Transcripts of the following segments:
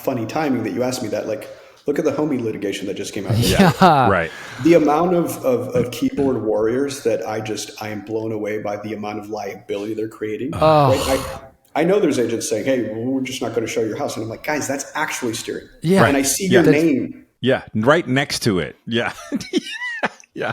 funny timing that you asked me that. Like, look at the homie litigation that just came out. Yeah, right. The amount of keyboard warriors that I am blown away by the amount of liability they're creating. Right? I know there's agents saying, hey, we're just not going to show your house. And I'm like, guys, that's actually steering. Yeah. Right. And I see your name. Yeah. Right next to it. Yeah. Yeah.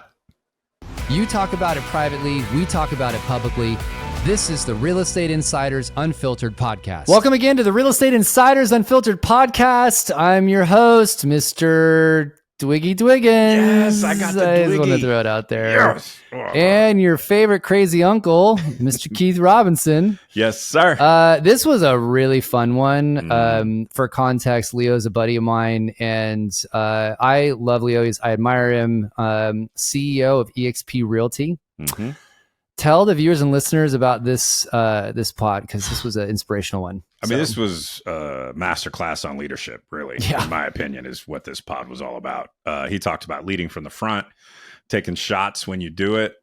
You talk about it privately. We talk about it publicly. This is the Real Estate Insiders Unfiltered podcast. Welcome again to the Real Estate Insiders Unfiltered podcast. I'm your host, Mr. Dwiggy Dwiggins. Yes, I got the I just Dwiggy. want to throw it out there. Yes. And your favorite crazy uncle, Mr. Keith Robinson. Yes, sir. This was a really fun one. For context, Leo's a buddy of mine, and I love Leo. I admire him. CEO of EXP Realty. Mm-hmm. Tell the viewers and listeners about this pod, because this was an inspirational one. I mean, this was a masterclass on leadership, really, in my opinion, is what this pod was all about. He talked about leading from the front, taking shots when you do it,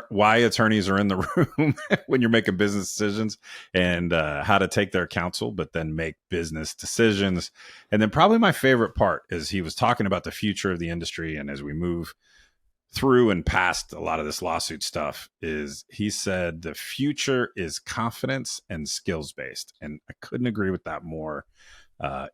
why attorneys are in the room when you're making business decisions, and how to take their counsel, but then make business decisions. And then probably my favorite part is he was talking about the future of the industry. And as we move through and past a lot of this lawsuit stuff, is he said the future is confidence and skills based. And I couldn't agree with that more.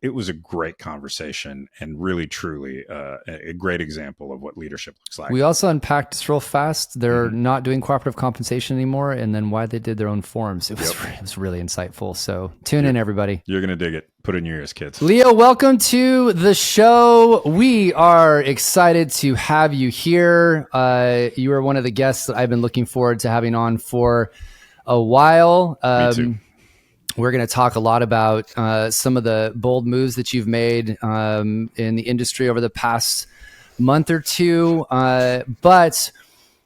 It was a great conversation and really, truly a great example of what leadership looks like. We also unpacked this real fast. They're not doing cooperative compensation anymore, and then why they did their own forms. It was really insightful. So tune in, everybody. You're going to dig it. Put it in your ears, kids. Leo, welcome to the show. We are excited to have you here. You are one of the guests that I've been looking forward to having on for a while. Me too. We're going to talk a lot about some of the bold moves that you've made in the industry over the past month or two. But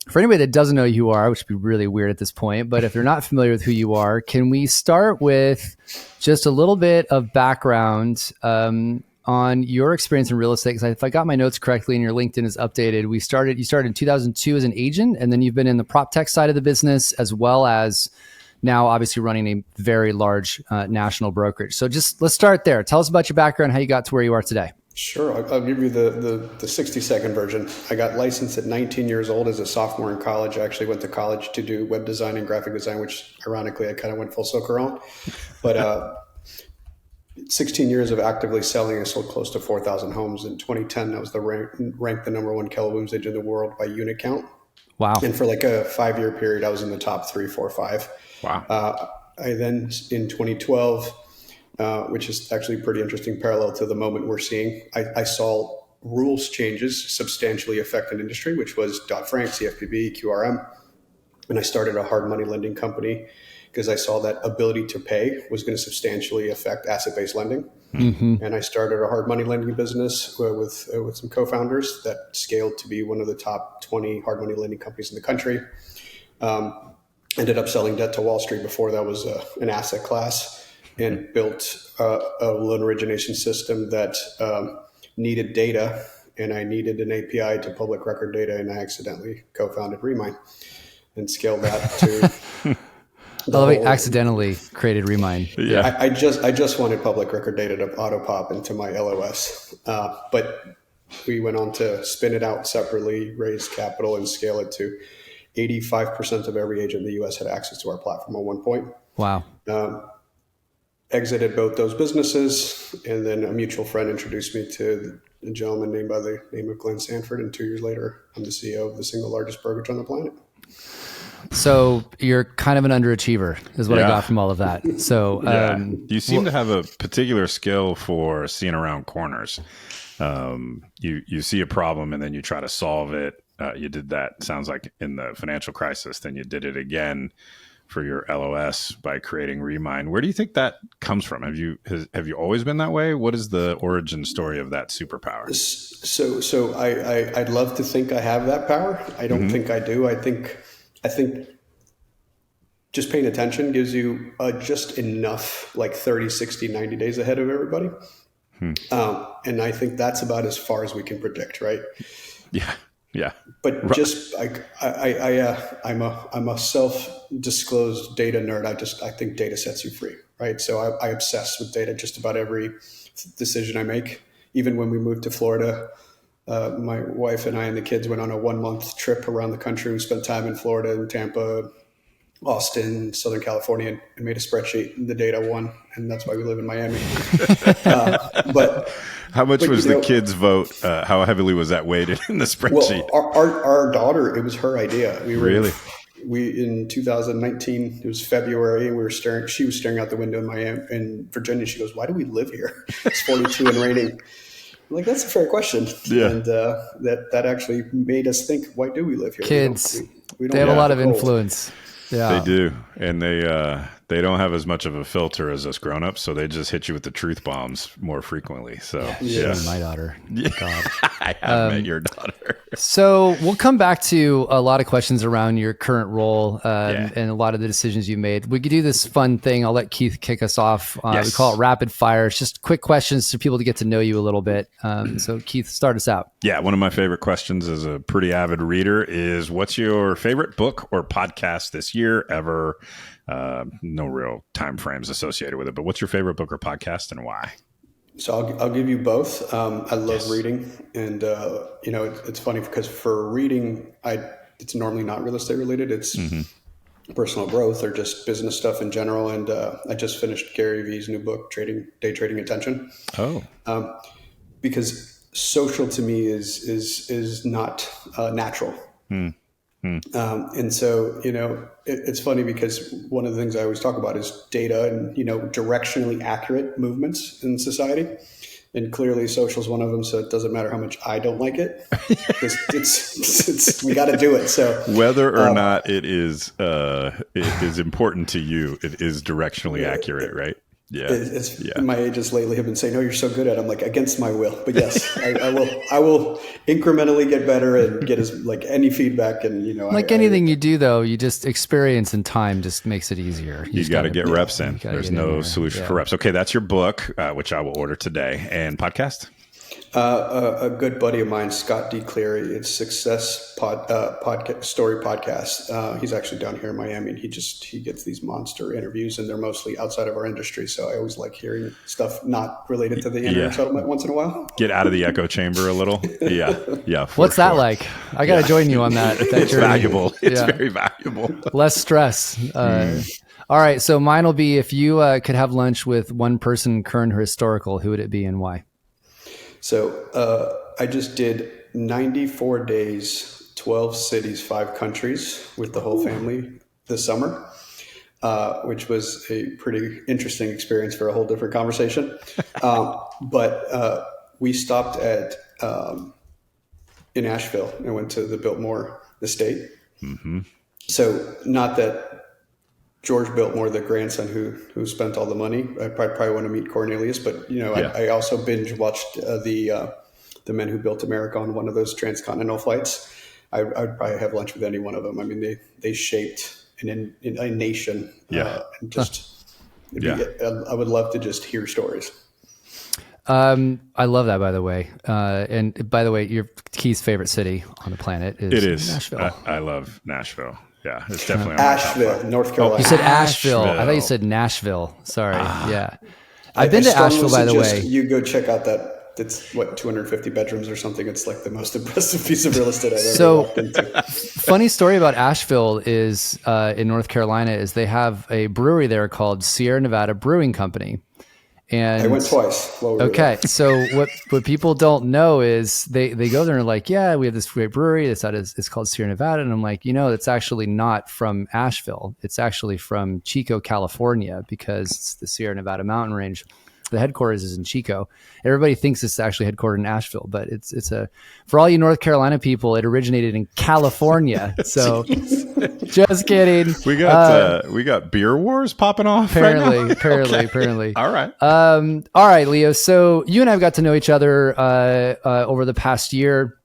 for anybody that doesn't know who you are, which would be really weird at this point, but if they're not familiar with who you are, can we start with just a little bit of background on your experience in real estate? Because if I got my notes correctly and your LinkedIn is updated, you started in 2002 as an agent, and then you've been in the prop tech side of the business, as well as now obviously running a very large national brokerage. So just let's start there. Tell us about your background, how you got to where you are today. Sure. I'll give you the 60-second version. I got licensed at 19 years old as a sophomore in college. I actually went to college to do web design and graphic design, which ironically I kind of went full circle on. But 16 years of actively selling, I sold close to 4,000 homes. In 2010, I was ranked the number one Keller Williams agent in the world by unit count. Wow. And for like a 5-year period, I was in the top 3, 4, 5. Wow. I then, in 2012, which is actually pretty interesting parallel to the moment we're seeing, I saw rules changes substantially affect an industry, which was Dodd-Frank, CFPB, QRM. And I started a hard money lending company because I saw that ability to pay was going to substantially affect asset-based lending. Mm-hmm. And I started a hard money lending business with some co-founders that scaled to be one of the top 20 hard money lending companies in the country. Ended up selling debt to Wall Street before that was an asset class, and built a loan origination system that needed data, and I needed an API to public record data, and I accidentally co-founded Remind and scaled that to... accidentally created Remind. Yeah, I just wanted public record data to auto pop into my LOS, but we went on to spin it out separately, raise capital, and scale it to 85% of every agent in the U.S. had access to our platform at one point. Wow. Exited both those businesses, and then a mutual friend introduced me to a gentleman named by the name of Glenn Sanford, and 2 years later, I'm the CEO of the single largest brokerage on the planet. So you're kind of an underachiever is what I got from all of that. So you seem to have a particular skill for seeing around corners. You see a problem and then you try to solve it. You did that, sounds like, in the financial crisis. Then you did it again for your LOS by creating Remind. Where do you think that comes from? Have you always been that way? What is the origin story of that superpower? So I'd love to think I have that power. I don't think I do. I think just paying attention gives you just enough, like 30, 60, 90 days ahead of everybody. And I think that's about as far as we can predict, right? Yeah. Yeah. But just I'm a self-disclosed data nerd. I think data sets you free, right? So I obsess with data. Just about every decision I make. Even when we moved to Florida, my wife and I and the kids went on a 1-month trip around the country. We spent time in Florida and Tampa, Austin, Southern California, and made a spreadsheet. The data won, and that's why we live in Miami. But how much was the kids' vote? How heavily was that weighted in the spreadsheet? Well, our daughter, it was her idea. Really? We in 2019, it was February, and she was staring out the window in Miami, in Virginia. She goes, "Why do we live here? It's 42 and raining." I'm like, that's a fair question. Yeah. And that actually made us think, why do we live here? Kids, we don't they have a lot of influence. Yeah, they do, and they don't have as much of a filter as us grown-ups, so they just hit you with the truth bombs more frequently. So my daughter. God. I have met your daughter. So we'll come back to a lot of questions around your current role and a lot of the decisions you made. We could do this fun thing. I'll let Keith kick us off. We call it rapid fire. It's just quick questions for people to get to know you a little bit. So Keith, start us out. Yeah, one of my favorite questions as a pretty avid reader is, what's your favorite book or podcast this year ever? No real time frames associated with it, but what's your favorite book or podcast and why? So I'll give you both. I love reading, and it's funny because for reading, it's normally not real estate related. It's personal growth or just business stuff in general. And I just finished Gary Vee's new book, Day Trading Attention. Oh, because social to me is not natural. And so, it's funny because one of the things I always talk about is data and, directionally accurate movements in society. And clearly social is one of them. So it doesn't matter how much I don't like it. It's we got to do it. So whether or not it is important to you, it is directionally accurate, right? Yeah. My agents lately have been saying, "Oh, you're so good at it." I'm like, against my will, but yes, I will incrementally get better and get any feedback. And anything you do, though, you just experience and time just makes it easier. You got to get reps in. There's no solution for reps. Okay, that's your book, which I will order today. And podcast. A good buddy of mine, Scott D. Cleary, it's Success Story Podcast. He's actually down here in Miami, and he gets these monster interviews, and they're mostly outside of our industry. So I always like hearing stuff not related to the internet settlement once in a while. Get out of the echo chamber a little. Yeah. What's that like? I got to join you on that. It's valuable. It's very valuable. Less stress. All right. So mine will be, if you could have lunch with one person, current or historical, who would it be and why? So I just did 94 days, 12 cities, 5 countries with the whole family this summer, which was a pretty interesting experience for a whole different conversation. But we stopped in Asheville and went to the Biltmore estate. Mm-hmm. So not that George Biltmore, the grandson who spent all the money. I probably want to meet Cornelius, but I also binge watched the Men Who Built America on one of those transcontinental flights. I'd probably have lunch with any one of them. I mean, they shaped a nation. I would love to just hear stories. I love that, by the way. And by the way, your Keith's favorite city on the planet is Nashville. I love Nashville. Yeah, it's definitely Asheville, North Carolina. You said Asheville. I thought you said Nashville. Sorry. Yeah. I've been to Asheville, by the way. You go check out that. It's 250 bedrooms or something. It's like the most impressive piece of real estate I've ever walked into. Funny story about Asheville is in North Carolina is they have a brewery there called Sierra Nevada Brewing Company. And I went twice. So what people don't know is they go there and are like, yeah, we have this great brewery. It's called Sierra Nevada. And I'm like, it's actually not from Asheville. It's actually from Chico, California, because it's the Sierra Nevada mountain range. The headquarters is in Chico. Everybody thinks it's actually headquartered in Asheville, but it's for all you North Carolina people, it originated in California. So just kidding. We got beer wars popping off. Apparently. All right. All right, Leo. So you and I have got to know each other over the past year.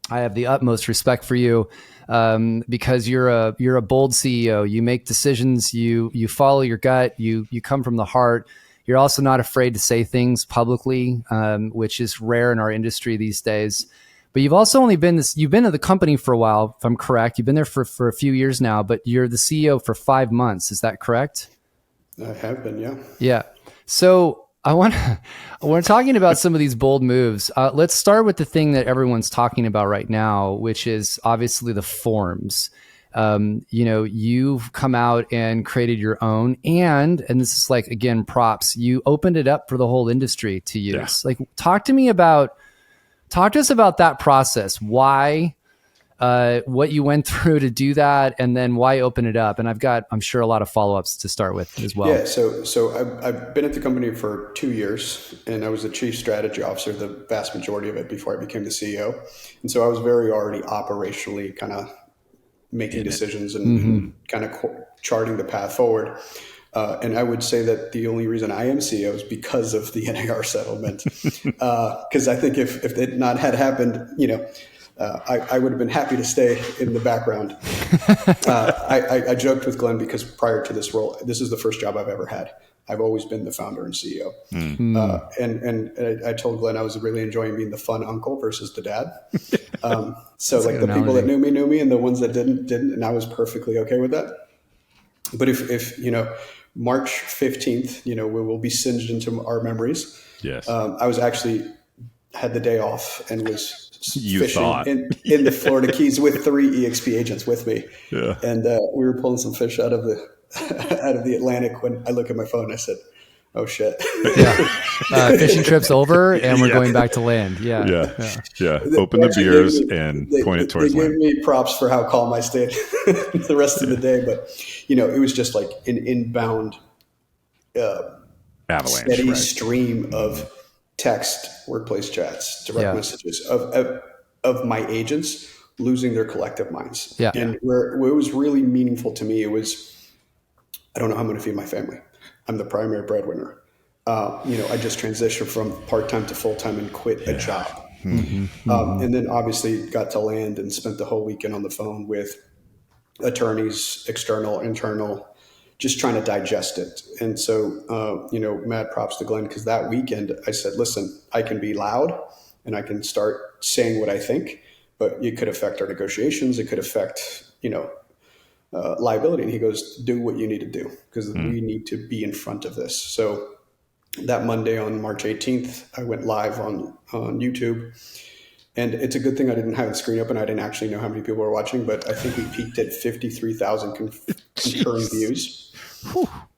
I have the utmost respect for you because you're a bold CEO. You make decisions. You follow your gut. You come from the heart. You're also not afraid to say things publicly, which is rare in our industry these days. but you've also only been you've been at the company for a while, if I'm correct. You've been there for a few years now, but you're the CEO for 5 months. Is that correct? I have been, yeah. Yeah. So we're talking about some of these bold moves. Let's start with the thing that everyone's talking about right now, which is obviously the forms. You've come out and created your own, and this is like, again, props. You opened it up for the whole industry to use. Like, talk to us about that process. Why? What you went through to do that, and then why open it up. And I'm sure, a lot of follow-ups to start with as well. Yeah, so I've been at the company for 2 years, and I was the chief strategy officer the vast majority of it before I became the CEO. And so I was already operationally kind of making decisions and kind of charting the path forward. And I would say that the only reason I am CEO is because of the NAR settlement. Because I think if it not had happened, I would have been happy to stay in the background. I joked with Glenn because prior to this role, this is the first job I've ever had. I've always been the founder and CEO. And I told Glenn I was really enjoying being the fun uncle versus the dad. So like the people that knew me, and the ones that didn't. And I was perfectly okay with that. But if March 15th, we will be singed into our memories. Yes. I was actually had the day off and was fishing in the Florida Keys with 3 EXP agents with me. Yeah. And we were pulling some fish out of the Atlantic when I look at my phone and I said, oh shit. Yeah. Fishing trip's over and we're going back to land. Yeah. Open the beers and point it towards land. They gave me props for how calm I stayed the rest of the day. But, it was just like an inbound avalanche, steady stream of text, workplace chats, direct messages of my agents losing their collective minds. Yeah. And where it was really meaningful to me, it was, I don't know how I'm going to feed my family. I'm the primary breadwinner. I just transitioned from part-time to full-time and quit a job. And then obviously got to land and spent the whole weekend on the phone with attorneys, external, internal, just trying to digest it. And so, mad props to Glenn, because that weekend I said, listen, I can be loud and I can start saying what I think, but it could affect our negotiations. It could affect, liability. And he goes, do what you need to do, because we need to be in front of this. So that Monday on March 18th, I went live on YouTube. And it's a good thing I didn't have the screen open. I didn't actually know how many people were watching, but I think we peaked at 53,000 concurrent views.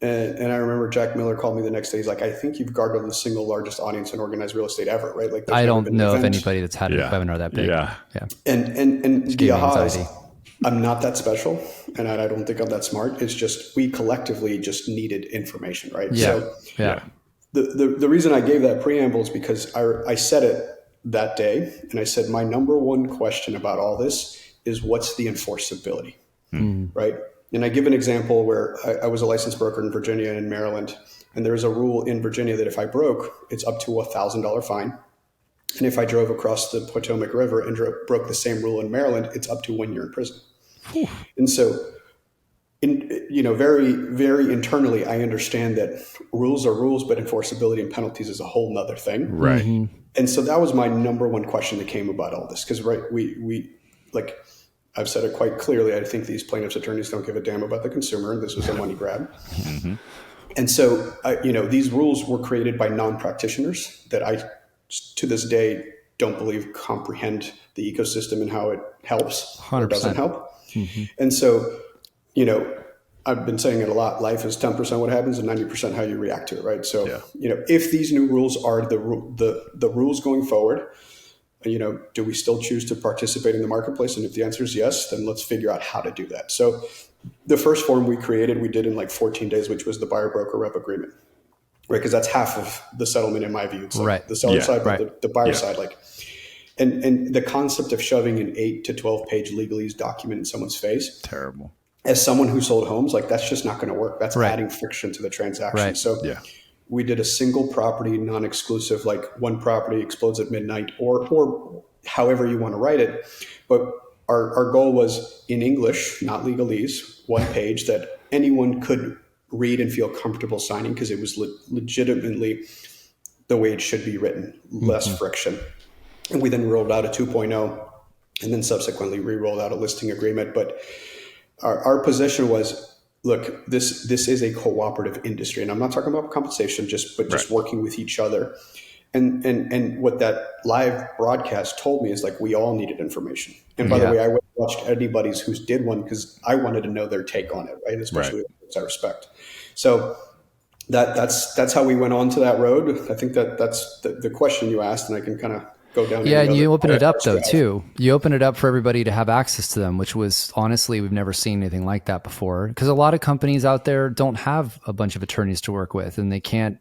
And I remember Jack Miller called me the next day. He's like, I think you've garnered the single largest audience in organized real estate ever, right? Like, I don't know of anybody that's had a webinar that big. Yeah. And the aha is, I'm not that special, and I don't think I'm that smart. It's just we collectively just needed information, right? Yeah. So the reason I gave that preamble is because I said it that day, and I said, my number one question about all this is what's the enforceability, right? And I give an example where I was a licensed broker in Virginia and Maryland, and there is a rule in Virginia that if I broke, it's up to $1,000 fine. And if I drove across the Potomac River and broke the same rule in Maryland, it's up to 1 year in prison. And so, very, very internally, I understand that rules are rules, but enforceability and penalties is a whole nother thing. Right. And so that was my number one question that came about all this. Because, we like, I've said it quite clearly, I think these plaintiffs' attorneys don't give a damn about the consumer, and this was a money grab. And so, these rules were created by non-practitioners that I, to this day, don't believe comprehend the ecosystem and how it helps 100%. or doesn't help. And so, I've been saying it a lot. Life is 10% what happens and 90% how you react to it, right? So, if these new rules are the rules going forward, do we still choose to participate in the marketplace? And if the answer is yes, then let's figure out how to do that. So the first form we created, we did in like 14 days, which was the buyer broker rep agreement, right? Because that's half of the settlement in my view. It's like the seller side, but the buyer side, and the concept of shoving an 8 to 12 page legalese document in someone's face. Terrible. As someone who sold homes, like that's just not going to work. That's adding friction to the transaction. So we did a single property, non-exclusive, like one property explodes at midnight or however you want to write it. But our goal was in English, not legalese, one page that anyone could read and feel comfortable signing because it was legitimately the way it should be written, less friction. And we then rolled out a 2.0 and then subsequently re-rolled out a listing agreement. But our position was, look, this is a cooperative industry. And I'm not talking about compensation, just working with each other. And what that live broadcast told me is like, we all needed information. And by the way, I watched anybody's who did one because I wanted to know their take on it, right? Especially with I respect. So that's how we went on to that road. I think that's the question you asked, and I can kind of go down. Yeah, and you open it up though too. You open it up for everybody to have access to them, which was honestly, we've never seen anything like that before. Because a lot of companies out there don't have a bunch of attorneys to work with, and they can't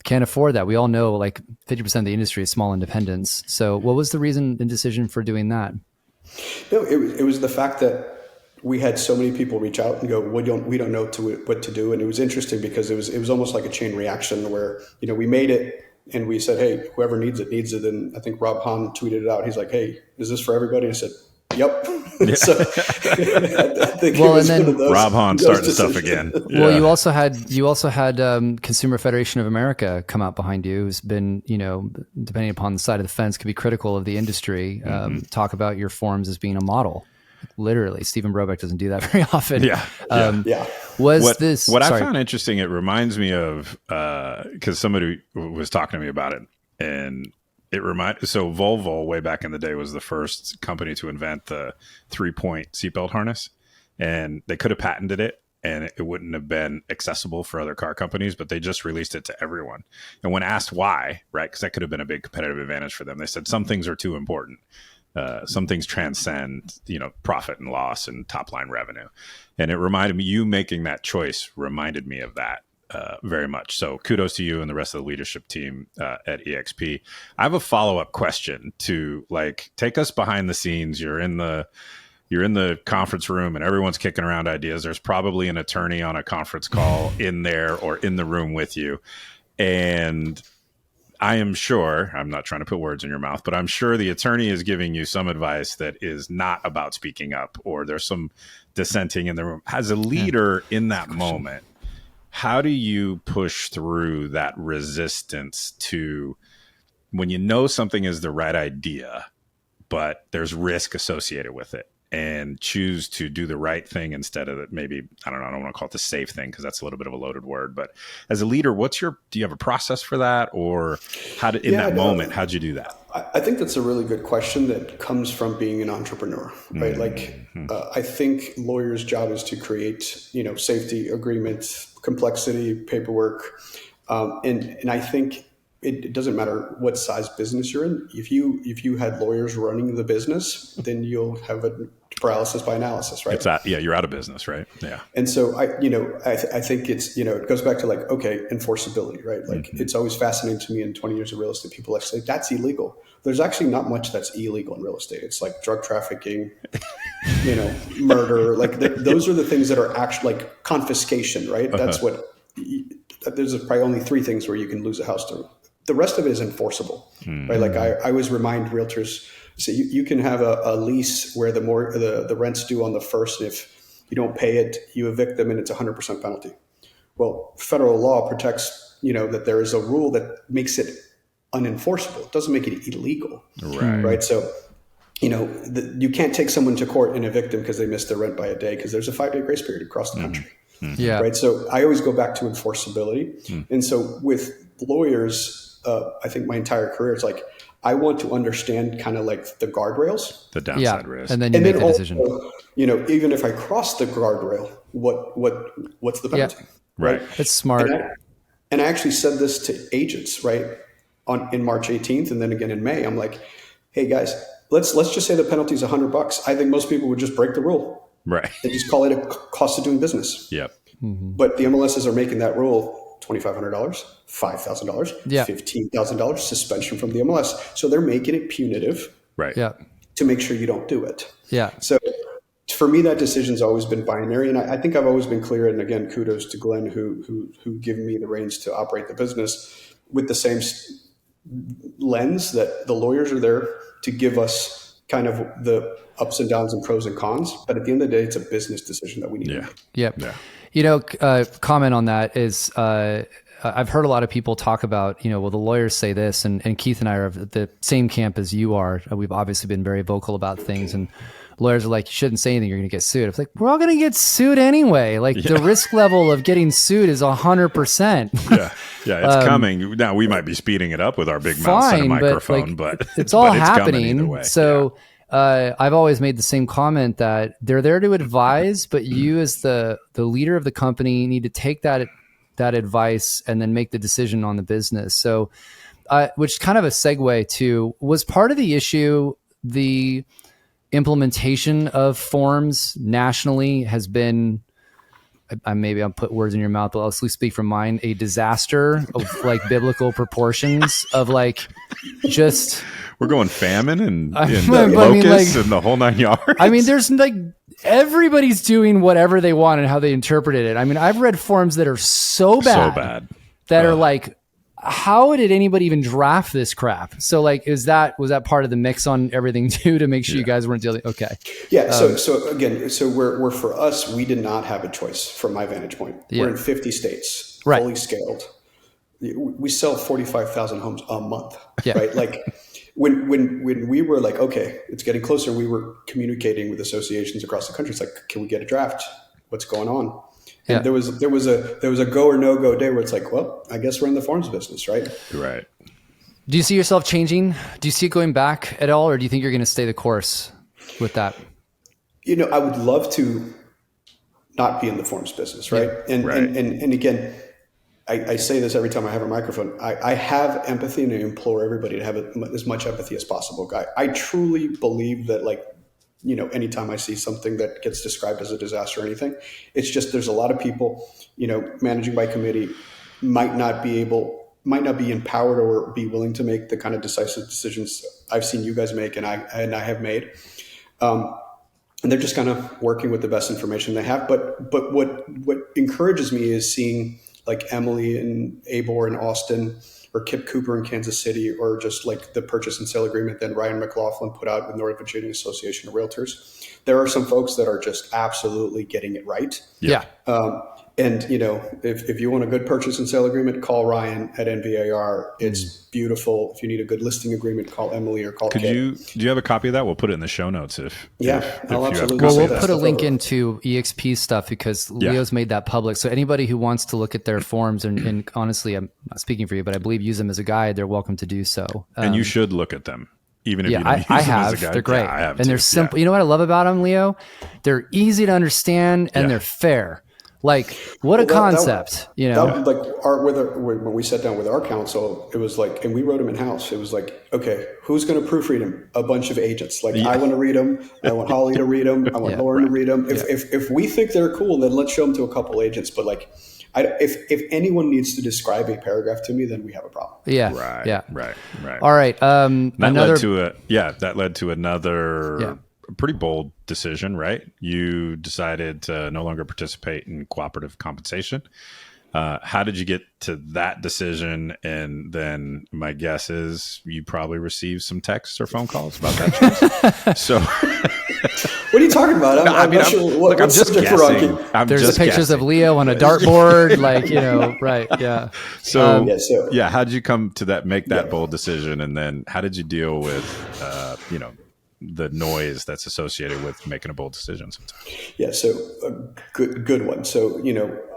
afford that. We all know like 50% of the industry is small independents. So what was the reason and decision for doing that? No, it was the fact that we had so many people reach out and go, we don't know what to do. And it was interesting because it was almost like a chain reaction where, we made it and we said, hey, whoever needs it. And I think Rob Hahn tweeted it out. He's like, hey, is this for everybody? And I said, yep. Yeah. So I think and then Rob Hahn starting stuff again. Yeah. Well, you also had Consumer Federation of America come out behind you, who's been, depending upon the side of the fence, could be critical of the industry. Talk about your forms as being a model. Literally, Stephen Brobeck doesn't do that very often. What I found interesting, it reminds me of because somebody was talking to me about it, and so Volvo way back in the day was the first company to invent the 3-point seatbelt harness, and they could have patented it and it wouldn't have been accessible for other car companies, but they just released it to everyone. And when asked why, right, because that could have been a big competitive advantage for them, they said some things are too important. Some things transcend, profit and loss and top line revenue. And it reminded me, you making that choice reminded me of that very much. So kudos to you and the rest of the leadership team at EXP. I have a follow-up question to take us behind the scenes. You're in the conference room and everyone's kicking around ideas. There's probably an attorney on a conference call in there or in the room with you. And I am sure, I'm not trying to put words in your mouth, but I'm sure the attorney is giving you some advice that is not about speaking up, or there's some dissenting in the room. As a leader in that moment, how do you push through that resistance to when you know something is the right idea, but there's risk associated with it, and choose to do the right thing instead of maybe, I don't want to call it the safe thing because that's a little bit of a loaded word, but as a leader, do you have a process for that, or how'd you do that? I think that's a really good question that comes from being an entrepreneur, right? I think lawyers' job is to create, safety, agreements, complexity, paperwork. And I think it doesn't matter what size business you're in. If you had lawyers running the business, then you'll have a paralysis by analysis, right? You're out of business, right? Yeah. And so I think it's, it goes back to enforceability, right? It's always fascinating to me in 20 years of real estate, people say that's illegal. There's actually not much that's illegal in real estate. It's like drug trafficking, murder, those are the things that are actually confiscation, right? That's what, there's probably only 3 things where you can lose a house to. The rest of it is enforceable, right? I always remind realtors, so you can have a lease where the rent's due on the first, and if you don't pay it, you evict them and it's 100% penalty. Well, federal law protects, that there is a rule that makes it unenforceable. It doesn't make it illegal, right? So, you can't take someone to court and evict them because they missed their rent by a day, because there's a 5-day grace period across the country. Yeah. Right. So I always go back to enforceability. And so with lawyers, I think my entire career, it's I want to understand kind of the guardrails, the downside risk. And then you make the decision. Even if I cross the guardrail, what's the penalty? Yeah. Right. It's smart. And I actually said this to agents, right, in March 18th. And then again in May, I'm like, hey guys, let's just say the penalty is $100. I think most people would just break the rule. Right. They just call it a cost of doing business. Yep. But the MLSs are making that rule $2,500, $5,000, $15,000 suspension from the MLS. So they're making it punitive, right? Yeah. To make sure you don't do it. Yeah. So for me, that decision's always been binary, and I think I've always been clear. And again, kudos to Glenn who given me the reins to operate the business with the same lens that the lawyers are there to give us kind of the ups and downs and pros and cons. But at the end of the day, it's a business decision that we need to make. Yep. Yeah. Comment on that is, I've heard a lot of people talk about, well, the lawyers say this, and Keith and I are of the same camp as you are. We've obviously been very vocal about things, and lawyers are like, you shouldn't say anything, you're going to get sued. It's like, we're all going to get sued anyway. Like the risk level of getting sued is 100%. Yeah, it's coming. Now we might be speeding it up with our big mouths and a microphone, but it's all but it's happening. Either way. So I've always made the same comment that they're there to advise, but you as the leader of the company need to take that advice and then make the decision on the business. So, which kind of a segue to, was part of the issue, the implementation of forms nationally has been, maybe I'll put words in your mouth, but I'll speak from mine, a disaster of like biblical proportions of like just... We're going famine and locusts and the whole 9 yards. I mean, there's like, everybody's doing whatever they want and how they interpreted it. I mean, I've read forms that are so bad that are like, how did anybody even draft this crap? So like, was that part of the mix on everything too, to make sure you guys weren't dealing? Okay. Yeah. So again, we're for us, we did not have a choice from my vantage point. We're in 50 states, fully scaled. We sell 45,000 homes a month, right? Like when we were like, okay, it's getting closer, we were communicating with associations across the country. It's like, can we get a draft? What's going on? And there was a go or no go day where it's like, well, I guess we're in the forms business, right? Right. Do you see yourself changing? Do you see it going back at all, or do you think you're going to stay the course with that? I would love to not be in the forms business, right? And again, I say this every time I have a microphone. I have empathy, and I implore everybody to have as much empathy as possible. I truly believe that, like, anytime I see something that gets described as a disaster or anything, it's just, there's a lot of people, managing by committee might not be empowered or be willing to make the kind of decisive decisions I've seen you guys make and I have made. And they're just kind of working with the best information they have. But what encourages me is seeing like Emily and Abor in Austin, or Kip Cooper in Kansas City, or just like the purchase and sale agreement that Ryan McLaughlin put out with Northern Virginia Association of Realtors. There are some folks that are just absolutely getting it right. Yeah. And if you want a good purchase and sale agreement, call Ryan at NVAR. It's beautiful. If you need a good listing agreement, call Emily or call Kip. Do you have a copy of that? We'll put it in the show notes I'll absolutely. Well, we'll put a link into EXP stuff because Leo's made that public. So anybody who wants to look at their forms, and honestly, I'm not speaking for you, but I believe use them as a guide, they're welcome to do so. And you should look at them. Even if you don't use them as a guide. They're great. Yeah, I have and they're simple. You know what I love about them, Leo? They're easy to understand and they're fair. Like, what a concept, When we sat down with our counsel, it was like, and we wrote them in house. It was like, okay, who's going to proofread them? A bunch of agents. Like, I want to read them. I want Holly to read them. I want Lauren to read them. If we think they're cool, then let's show them to a couple agents. But like, if anyone needs to describe a paragraph to me, then we have a problem. Right. All right. That led to another pretty bold decision, right? You decided to no longer participate in cooperative compensation. How did you get to that decision? And then my guess is you probably received some texts or phone calls about that choice. So what are you talking about? I'm not sure what subject we're on. There's pictures of Leo on a dartboard, right? Yeah. So how did you come to make that bold decision? And then how did you deal with, the noise that's associated with making a bold decision sometimes? Yeah. So a good one. So,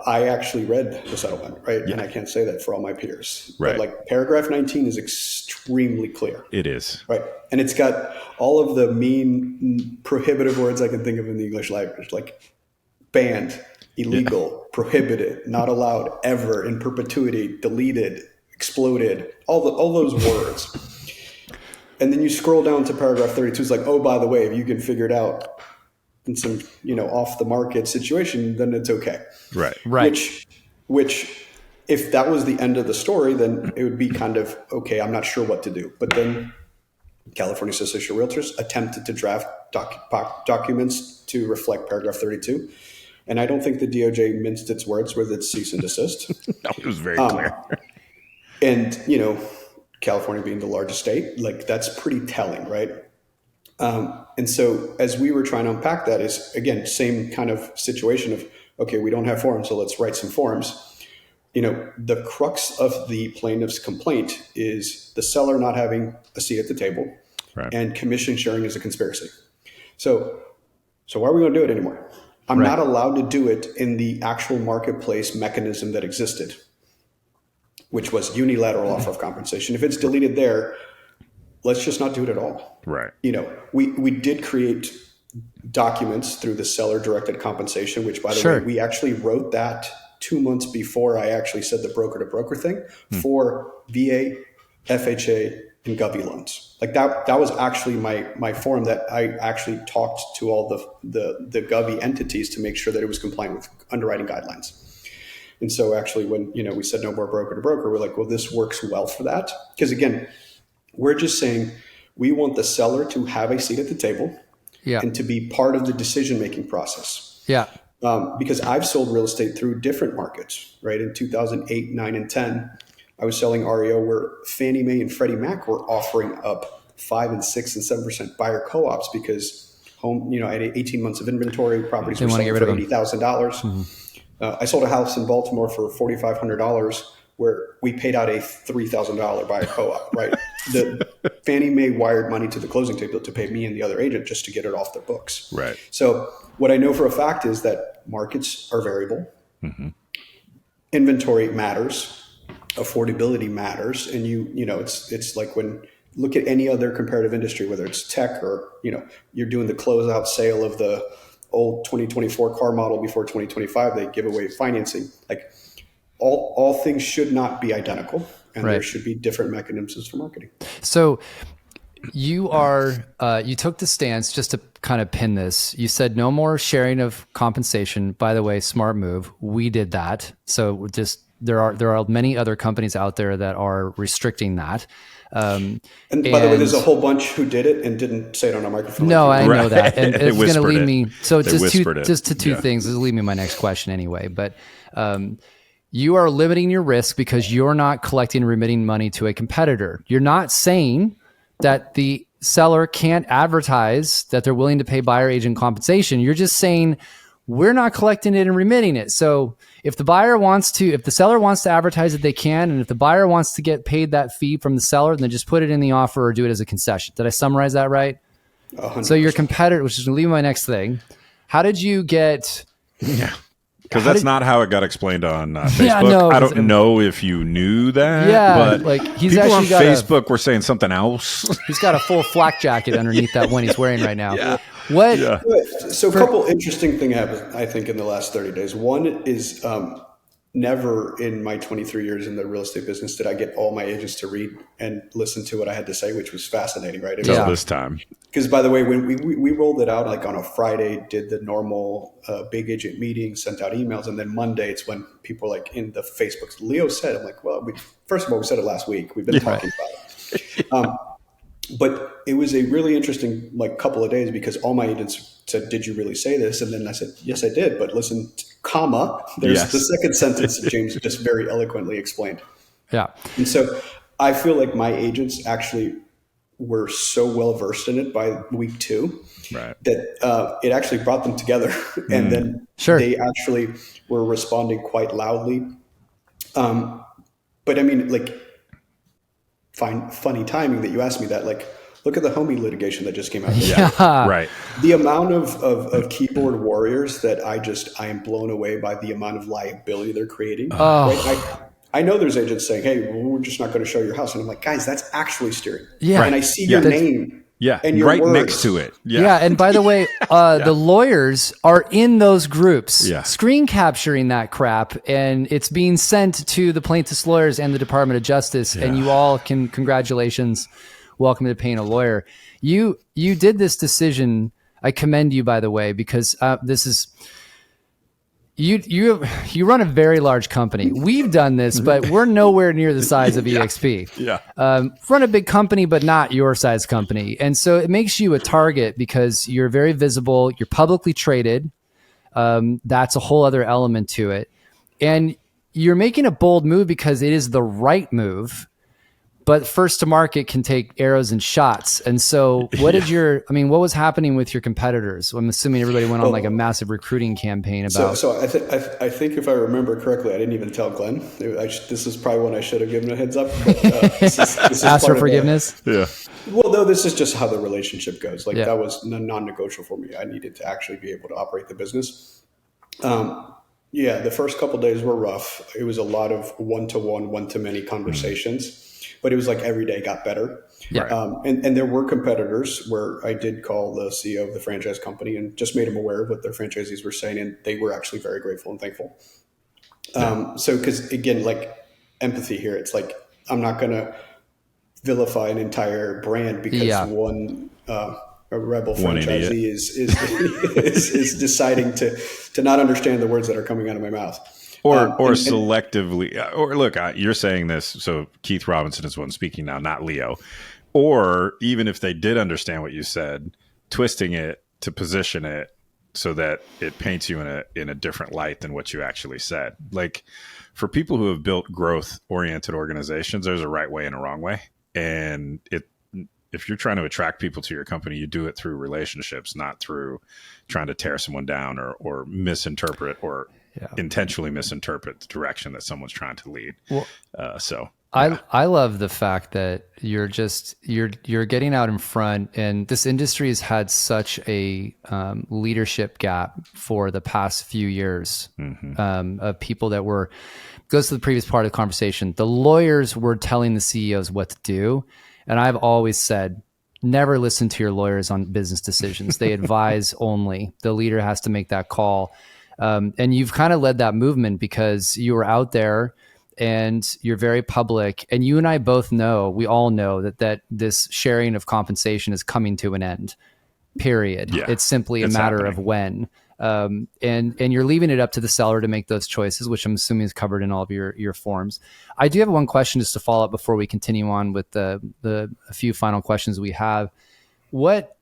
I actually read the settlement, right? Yeah. And I can't say that for all my peers, right? But like paragraph 19 is extremely clear. It is. Right. And it's got all of the mean prohibitive words I can think of in the English language, like banned, illegal, prohibited, not allowed, ever, in perpetuity, deleted, exploded, all those words. And then you scroll down to paragraph 32. It's like, oh, by the way, if you can figure it out in some, off the market situation, then it's okay. Right. Which if that was the end of the story, then it would be kind of, okay, I'm not sure what to do. But then California Association of Realtors attempted to draft documents to reflect paragraph 32. And I don't think the DOJ minced its words with its cease and desist. No, it was very clear. And, California being the largest state, like that's pretty telling, right? And so as we were trying to unpack that is, again, same kind of situation of, okay, we don't have forms, so let's write some forms. the crux of the plaintiff's complaint is the seller not having a seat at the table, Right. and commission sharing is a conspiracy. So why are we going to do it anymore? I'm Right. not allowed to do it in the actual marketplace mechanism that existed, which was unilateral offer of compensation. If it's deleted there, let's just not do it at all. Right. We did create documents through the seller directed compensation, which, by the Sure. way, we actually wrote that 2 months before I actually said the broker to broker thing for VA, FHA, and Govy loans. Like that was actually my form that I actually talked to all the Govy entities to make sure that it was compliant with underwriting guidelines. And so actually when, we said no more broker to broker, we're like, well, this works well for that. Because again, we're just saying we want the seller to have a seat at the table Yeah. and to be part of the decision-making process. Yeah. Because I've sold real estate through different markets, right? In 2008, 9, and 10, I was selling REO where Fannie Mae and Freddie Mac were offering up 5 and 6 and 7% buyer co-ops because I had 18 months of inventory, properties were selling for $80,000. I sold a house in Baltimore for $4,500 where we paid out a $3,000 buyer co-op, right? The Fannie Mae wired money to the closing table to pay me and the other agent just to get it off their books. Right. So what I know for a fact is that markets are variable. Inventory matters. Affordability matters. And it's like when look at any other comparative industry, whether it's tech or, you're doing the closeout sale of the old 2024 car model before 2025, they give away financing. Like all things should not be identical, and Right. there should be different mechanisms for marketing. So you took the stance, just to kind of pin this. You said no more sharing of compensation. By the way, smart move. We did that. So just there are many other companies out there that are restricting that. And by the way, there's a whole bunch who did it and didn't say it on a microphone. No, I know Right. that, and They it's going to whispered lead it. me. So They just whispered it. to two Yeah. things. This will lead me to my next question anyway. But you are limiting your risk because you're not collecting and remitting money to a competitor. You're not saying that the seller can't advertise that they're willing to pay buyer agent compensation. You're just saying we're not collecting it and remitting it. So if the seller wants to advertise it, they can. And if the buyer wants to get paid that fee from the seller, then just put it in the offer or do it as a concession. Did I summarize that right? 100%. So your competitor, which is going to lead me to my next thing. How did you get... Yeah. Because that's not how it got explained on Facebook. Yeah, no, I don't know if you knew that. Yeah, but like he's people on actually got Facebook were saying something else. He's got a full flak jacket underneath that one he's wearing right now. Yeah. What? Yeah. So a couple interesting things happened, I think, in the last 30 days. One is never in my 23 years in the real estate business did I get all my agents to read and listen to what I had to say, which was fascinating, right? Until this time. Because, by the way, when we rolled it out like on a Friday, did the normal big agent meeting, sent out emails, and then Monday it's when people like in the Facebook, Leo said, I'm like, well, first of all, we said it last week. We've been talking about it. But it was a really interesting couple of days because all my agents said, did you really say this? And then I said, yes, I did. But listen, comma, there's the second sentence that James just very eloquently explained. Yeah. And so I feel like my agents actually were so well versed in it by week 2 that it actually brought them together. And then they actually were responding quite loudly. But I mean, funny timing that you asked me that. Look at the homie litigation that just came out. Yeah. Right. The amount of keyboard warriors that I am blown away by the amount of liability they're creating. Right? I know there's agents saying, hey, we're just not going to show your house. And I'm like, guys, that's actually steering. Yeah. And I see your name. Yeah. And your right words. next to it. Yeah. And by the way, the lawyers are in those groups screen capturing that crap, and it's being sent to the plaintiff's lawyers and the Department of Justice. And you all can, congratulations, welcome to paying a lawyer. You did this decision. I commend you, by the way, because this is, you run a very large company. We've done this, but we're nowhere near the size of EXP. Run a big company, but not your size company. And so it makes you a target because you're very visible. You're publicly traded. That's a whole other element to it. And you're making a bold move because it is the right move. but first to market can take arrows and shots. And so what what was happening with your competitors? I'm assuming everybody went on like a massive recruiting campaign about. So I think if I remember correctly, I didn't even tell Glenn. This is probably when I should have given a heads up. But, this is ask for forgiveness. Well, no, this is just how the relationship goes. Like that was non-negotiable for me. I needed to actually be able to operate the business. The first couple of days were rough. It was a lot of one-to-one, one-to-many conversations, but it was like every day got better. And there were competitors where I did call the CEO of the franchise company and just made them aware of what their franchisees were saying, and they were actually very grateful and thankful. So, because again, like empathy here, it's like I'm not going to vilify an entire brand because one a rebel franchisee is deciding to not understand the words that are coming out of my mouth. Or selectively, or look, you're saying this, so Keith Robinson is one speaking now, not Leo. Or even if they did understand what you said, twisting it to position it so that it paints you in a different light than what you actually said. Like for people who have built growth-oriented organizations, there's a right way and a wrong way. And if you're trying to attract people to your company, you do it through relationships, not through trying to tear someone down or misinterpret or intentionally misinterpret the direction that someone's trying to lead. Well, I love the fact that you're getting out in front, and this industry has had such a leadership gap for the past few years of people that goes to the previous part of the conversation. The lawyers were telling the CEOs what to do. And I've always said, never listen to your lawyers on business decisions. They advise only. The leader has to make that call. And you've kind of led that movement because you were out there and you're very public. And you and I both know, we all know that this sharing of compensation is coming to an end, period. Yeah, it's simply a matter of when. And you're leaving it up to the seller to make those choices, which I'm assuming is covered in all of your forms. I do have one question just to follow up before we continue on with a few final questions we have. What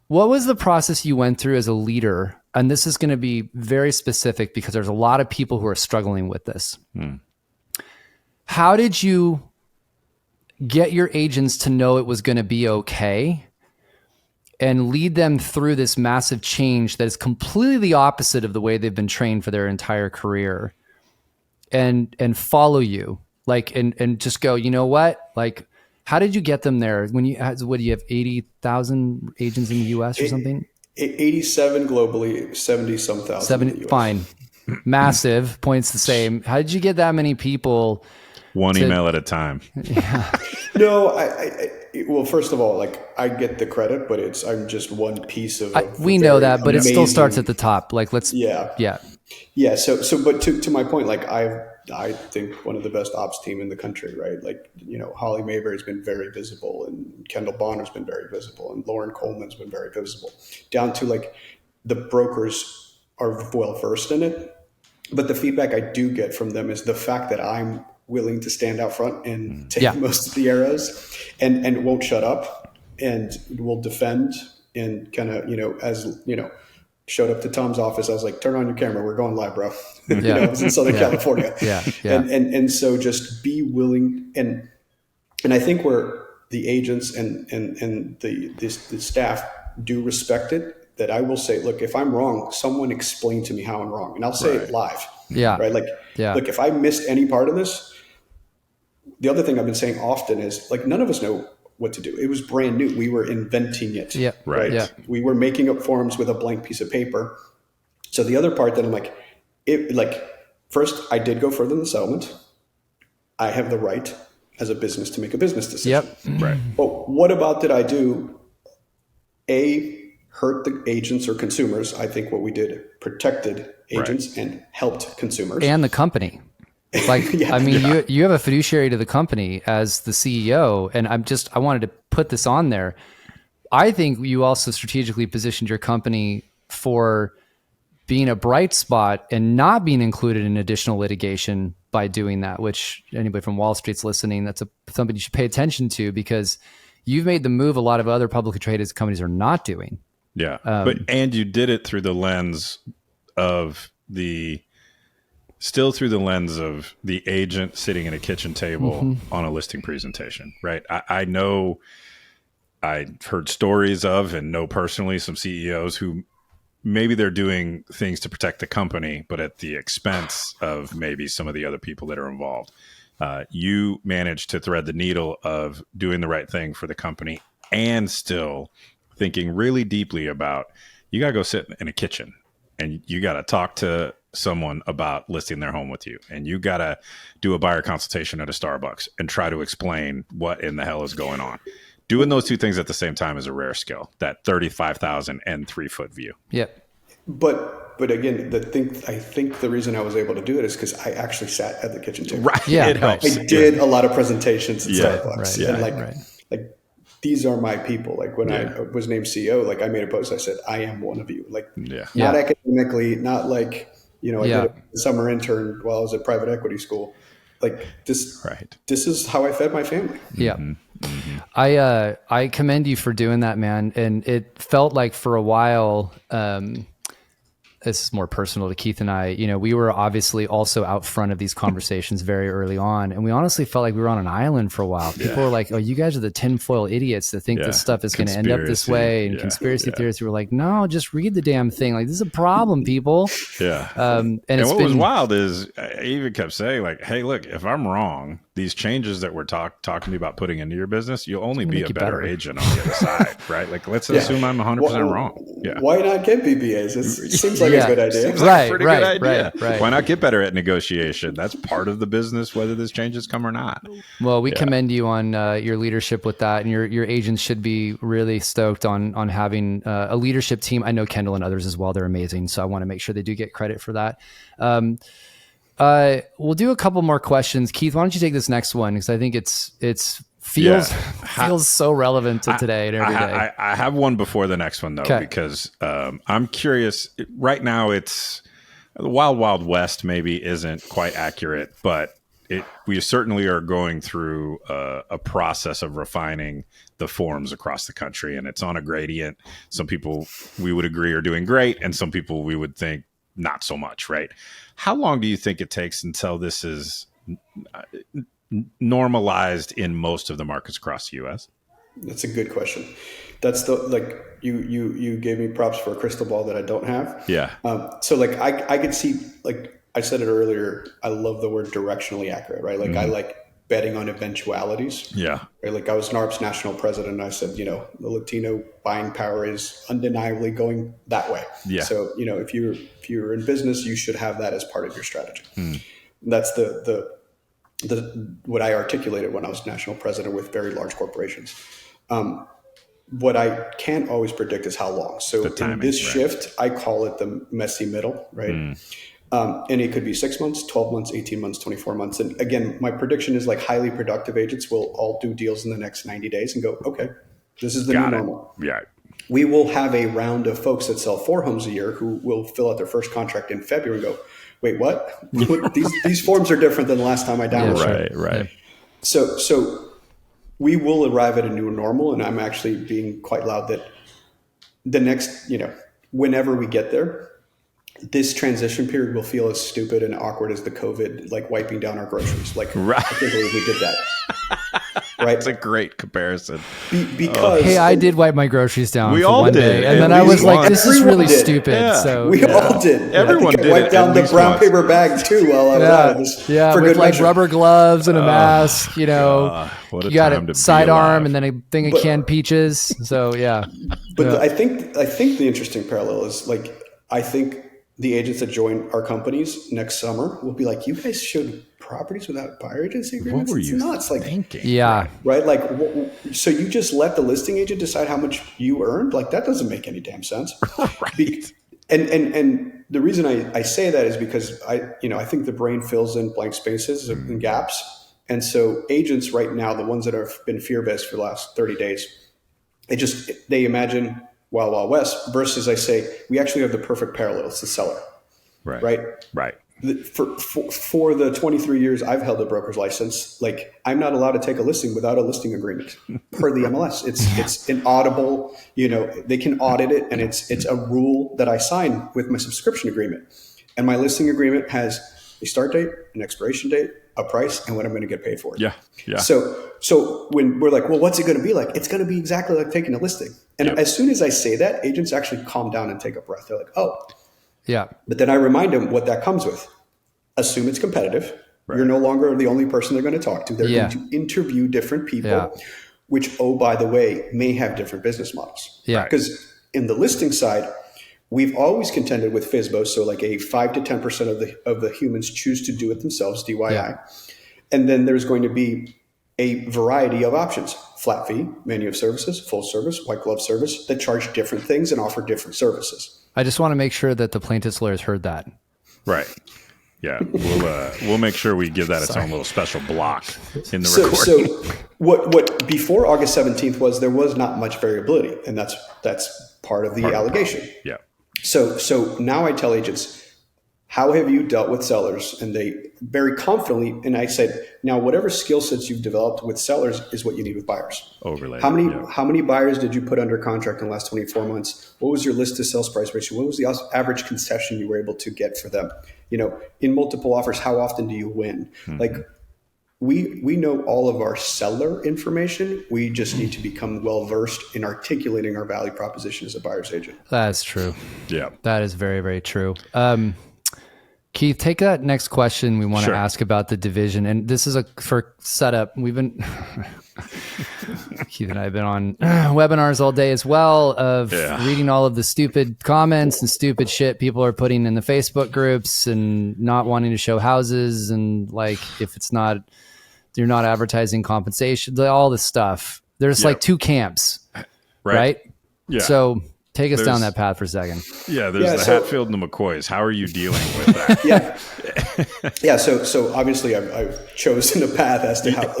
was the process you went through as a leader? And this is going to be very specific because there's a lot of people who are struggling with this. How did you get your agents to know it was going to be okay and lead them through this massive change that is completely the opposite of the way they've been trained for their entire career, and follow you, like, and just go, you know what? Like, how did you get them there? What do you have, 80,000 agents in the US or something? 87 globally, 70 some thousand. 70, fine. Massive, points the same. How did you get that many people? One email at a time. No, well, first of all, like I get the credit, but I'm just one piece of. We know that, but it still starts at the top. Like let's. Yeah. So, but to my point, like I think one of the best ops team in the country, right? Like Holly Mayberry's been very visible, and Kendall Bonner's been very visible, and Lauren Coleman's been very visible. Down to like the brokers are well versed in it, but the feedback I do get from them is the fact that I'm willing to stand out front and take most of the arrows and won't shut up and will defend and kind of, showed up to Tom's office. I was like, turn on your camera. We're going live, bro. I was in Southern California. And so just be willing. And I think where the agents and the staff do respect it, that I will say, look, if I'm wrong, someone explain to me how I'm wrong. And I'll say it live. Right. Look, if I missed any part of this, the other thing I've been saying often is like, none of us know what to do. It was brand new. We were inventing it. We were making up forms with a blank piece of paper. So the other part that I'm like, first I did go further than the settlement. I have the right as a business to make a business decision. Right. But what about did I do? Hurt the agents or consumers? I think what we did protected agents and helped consumers. And the company. Like, you have a fiduciary to the company as the CEO, and I wanted to put this on there. I think you also strategically positioned your company for being a bright spot and not being included in additional litigation by doing that, which anybody from Wall Street's listening, that's something you should pay attention to, because you've made the move a lot of other publicly traded companies are not doing. Yeah. And you did it through the lens of the still through the lens of the agent sitting at a kitchen table on a listing presentation, right? I know I've heard stories of and know personally some CEOs who maybe they're doing things to protect the company, but at the expense of maybe some of the other people that are involved. You managed to thread the needle of doing the right thing for the company and still thinking really deeply about, you got to go sit in a kitchen and you got to talk to someone about listing their home with you. And you got to do a buyer consultation at a Starbucks and try to explain what in the hell is going on. Doing those two things at the same time is a rare skill, that 35,000 and 3-foot view. Yep. But again, I think the reason I was able to do it is because I actually sat at the kitchen table. Right. Yeah. It helps. I did a lot of presentations at Yeah. Starbucks. Right. And like these are my people. Like when I was named CEO, like I made a post, I said, I am one of you. Like not academically, not like, you know, I did a summer intern while I was at private equity school. Like this is how I fed my family. Yeah. I commend you for doing that, man. And it felt like for a while, this is more personal to Keith and I, you know, we were obviously also out front of these conversations very early on. And we honestly felt like we were on an island for a while. People were like, oh, you guys are the tinfoil idiots that think this stuff is going to end up this way. And conspiracy theorists were like, no, just read the damn thing. Like, this is a problem, people. And what was wild is I even kept saying like, hey, look, if I'm wrong, these changes that we're talking to you about putting into your business, you'll only be a better agent on the other side, right? Like, let's assume I'm 100% wrong. Yeah. Why not get BBAs? It seems like a good idea. Seems like a pretty good idea. Right. Why not get better at negotiation? That's part of the business, whether these changes come or not. Well, we commend you on your leadership with that, and your agents should be really stoked on having a leadership team. I know Kendall and others as well; they're amazing. So I want to make sure they do get credit for that. We'll do a couple more questions. Keith, why don't you take this next one? Because I think it feels so relevant to today and every day. I have one before the next one, though, because I'm curious. Right now, it's the wild, wild west maybe isn't quite accurate, but we certainly are going through a process of refining the forms across the country, and it's on a gradient. Some people we would agree are doing great, and some people we would think not so much, right? How long do you think it takes until this is normalized in most of the markets across the U.S.? That's a good question. That's you gave me props for a crystal ball that I don't have. Yeah. So like I could see, like I said it earlier, I love the word directionally accurate, right? Like I like betting on eventualities. Yeah. Right? Like I was NARP's national president and I said, you know, the Latino buying power is undeniably going that way. Yeah. So, you know, if you're in business, you should have that as part of your strategy. That's the what I articulated when I was national president with very large corporations. What I can't always predict is how long. So in this shift, I call it the messy middle, right? And it could be 6 months, 12 months, 18 months, 24 months. And again, my prediction is like highly productive agents will all do deals in the next 90 days and go, okay, this is the new normal. Yeah. We will have a round of folks that sell 4 homes a year who will fill out their first contract in February and go, wait, what? These forms are different than the last time I downloaded. Right. So we will arrive at a new normal. And I'm actually being quite loud that the next, you know, whenever we get there, this transition period will feel as stupid and awkward as the COVID, like wiping down our groceries. Like, I can't believe we did that. Right? That's a great comparison. Because hey, I did wipe my groceries down. We for all one did, day, and then I was like, "This is really stupid." Yeah. So we all did. Everyone did. Wiped down the brown paper bags too while I was out of this. Yeah, for with good like measure. rubber gloves and a mask. You know, what a you got time to a sidearm be and then a thing of canned peaches. So yeah. But I think the interesting parallel is like I think the agents that join our companies next summer will be like, you guys showed properties without buyer agency agreements. What were it's you nuts. Like, thinking? Yeah. Right. Like, so you just let the listing agent decide how much you earned? Like, that doesn't make any damn sense. Right. And the reason I say that is because I think the brain fills in blank spaces and gaps. And so agents right now, the ones that have been fear-based for the last 30 days, they imagine Wild Wild West versus I say, we actually have the perfect parallel. It's the seller. Right. For the 23 years I've held a broker's license, like I'm not allowed to take a listing without a listing agreement per the MLS. It's an audible, you know, they can audit it and it's a rule that I sign with my subscription agreement. And my listing agreement has a start date, an expiration date, a price, and when I'm going to get paid for it. Yeah. Yeah. So when we're like, well, what's it going to be like? It's going to be exactly like taking a listing. And as soon as I say that, agents actually calm down and take a breath. They're like, oh, yeah. But then I remind them what that comes with. Assume it's competitive. Right. You're no longer the only person they're going to talk to. They're going to interview different people, which, oh, by the way, may have different business models. Yeah. Because in the listing side, we've always contended with FSBO, so like a 5 to 10% of the humans choose to do it themselves, DIY. Yeah. And then there's going to be a variety of options: flat fee, menu of services, full service, white glove service, that charge different things and offer different services. I just want to make sure that the plaintiff's lawyers heard that. Right. Yeah. We'll make sure we give that its own little special block in the recording. So what before August 17th there was not much variability, and that's part of the allegation. Yeah. So now I tell agents, how have you dealt with sellers? And they very confidently, and I said, now whatever skill sets you've developed with sellers is what you need with buyers. Overlay. How many buyers did you put under contract in the last 24 months? What was your list to sales price ratio? What was the average concession you were able to get for them? In multiple offers, how often do you win? Mm-hmm. Like we know all of our seller information. We just need to become well-versed in articulating our value proposition as a buyer's agent. That's true. Yeah. That is very, very true. Keith, take that next question we want to ask about the division. And this is for setup. We've been, Keith and I have been on webinars all day as well of reading all of the stupid comments and stupid shit people are putting in the Facebook groups and not wanting to show houses. And like, if it's not, you're not advertising compensation, all this stuff. There's like two camps, right? Yeah. So take us down that path for a second. Yeah, there's the Hatfield and the McCoys. How are you dealing with that? So obviously I've chosen a path as to how,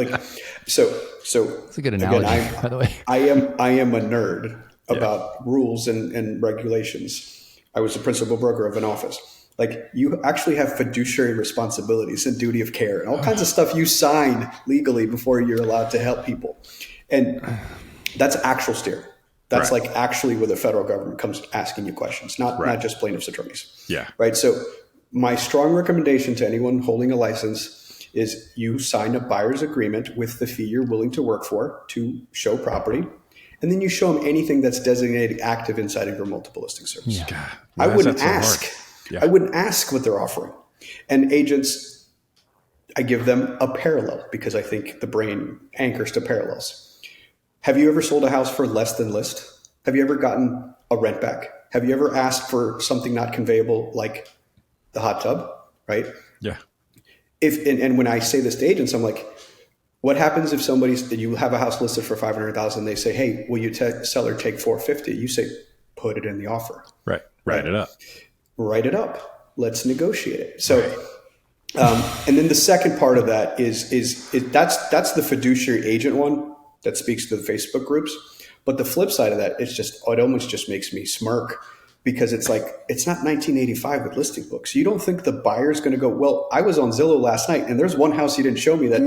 so it's a good analogy, again, by the way. I am a nerd about rules and regulations. I was a principal broker of an office. Like, you actually have fiduciary responsibilities and duty of care and all kinds of stuff you sign legally before you're allowed to help people. And that's actual steer. That's like actually where the federal government comes asking you questions, not just plaintiff's attorneys. Yeah. Right. So my strong recommendation to anyone holding a license is you sign a buyer's agreement with the fee you're willing to work for to show property. And then you show them anything that's designated active inside of your multiple listing service. Yeah. God, I wouldn't ask. I wouldn't ask what they're offering. And agents, I give them a parallel because I think the brain anchors to parallels. Have you ever sold a house for less than list? Have you ever gotten a rent back? Have you ever asked for something not conveyable like the hot tub, right? Yeah. And when I say this to agents, I'm like, what happens if you have a house listed for $500,000, they say, hey, will you seller take $450,000? You say, put it in the offer. Right. Write it up. Write it up. Let's negotiate it. So, and then the second part of that is that's the fiduciary agent one that speaks to the Facebook groups. But the flip side of that is it almost just makes me smirk because it's like, it's not 1985 with listing books. You don't think the buyer's going to go, well, I was on Zillow last night and there's one house you didn't show me that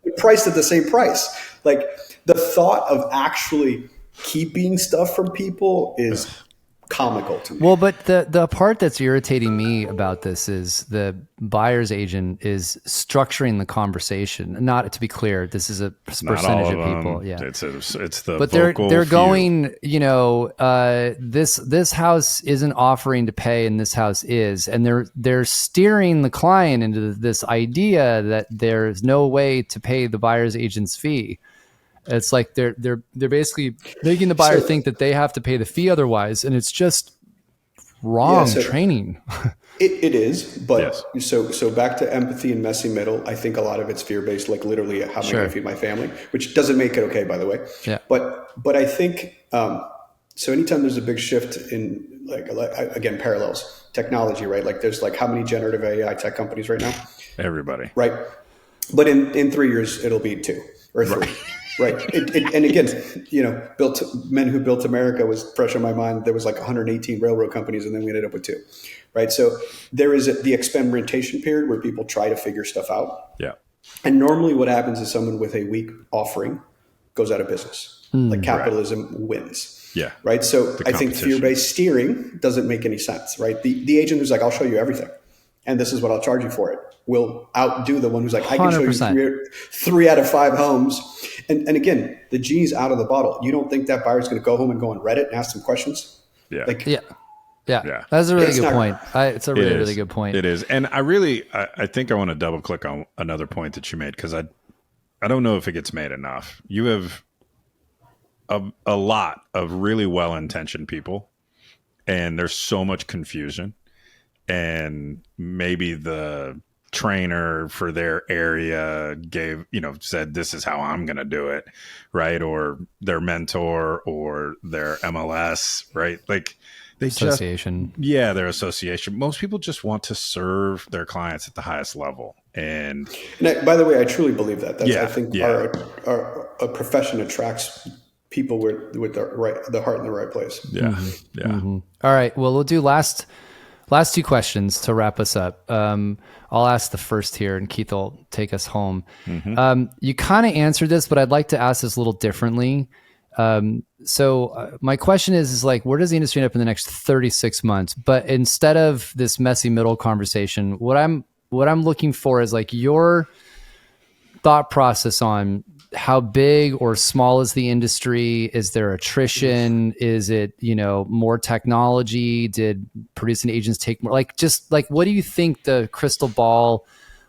is priced at the same price. Like, the thought of actually keeping stuff from people is comical to me. Well, but the part that's irritating me about this is the buyer's agent is structuring the conversation. Not, to be clear, this is a percentage of people. Yeah, it's the but they're going. This house isn't offering to pay, and this house is, and they're steering the client into this idea that there's no way to pay the buyer's agent's fee. It's like they're basically making the buyer think that they have to pay the fee otherwise, and it's just wrong training. It is, but so back to empathy and messy middle. I think a lot of it's fear based, like literally how am I going to feed my family, which doesn't make it okay, by the way. Yeah. But I think so. Anytime there's a big shift in again parallels technology, right? Like there's like how many generative AI tech companies right now? Everybody, right? But in 3 years it'll be 2 or 3. Right. And again, men who built America was fresh on my mind. There was like 118 railroad companies, and then we ended up with 2. Right. So there is the experimentation period where people try to figure stuff out. Yeah. And normally what happens is someone with a weak offering goes out of business. Like capitalism wins. Yeah. Right. So I think fear-based steering doesn't make any sense. Right. The agent who's like, I'll show you everything. and this is what I'll charge you for it, will outdo the one who's like, I can show 100%. you three out of 5 homes. And again, the genie's out of the bottle. You don't think that buyer's going to go home and go on Reddit and ask some questions? Yeah. Like, Yeah. That's a really It's good not- point. It's a really, really good point. It is. And I think I want to double click on another point that you made, because I don't know if it gets made enough. You have a lot of really well-intentioned people, and there's so much confusion, and maybe the trainer for their area said, this is how I'm going to do it. Right. Or their mentor or their MLS, right? Like, Association. their association. Most people just want to serve their clients at the highest level. And by the way, I truly believe that. Yeah, I think yeah. our profession attracts people with the heart in the right place. yeah. All right. Well, we'll do last 2 questions to wrap us up. I'll ask the first here, and Keith will take us home. You kind of answered this, but I'd like to ask this a little differently. So my question is like, where does the industry end up in the next 36 months? But instead of this messy middle conversation, what I'm looking for is like your thought process on how big or small is the industry? Is there attrition? Is it, more technology? Did producing agents take more? Like, just like, what do you think the crystal ball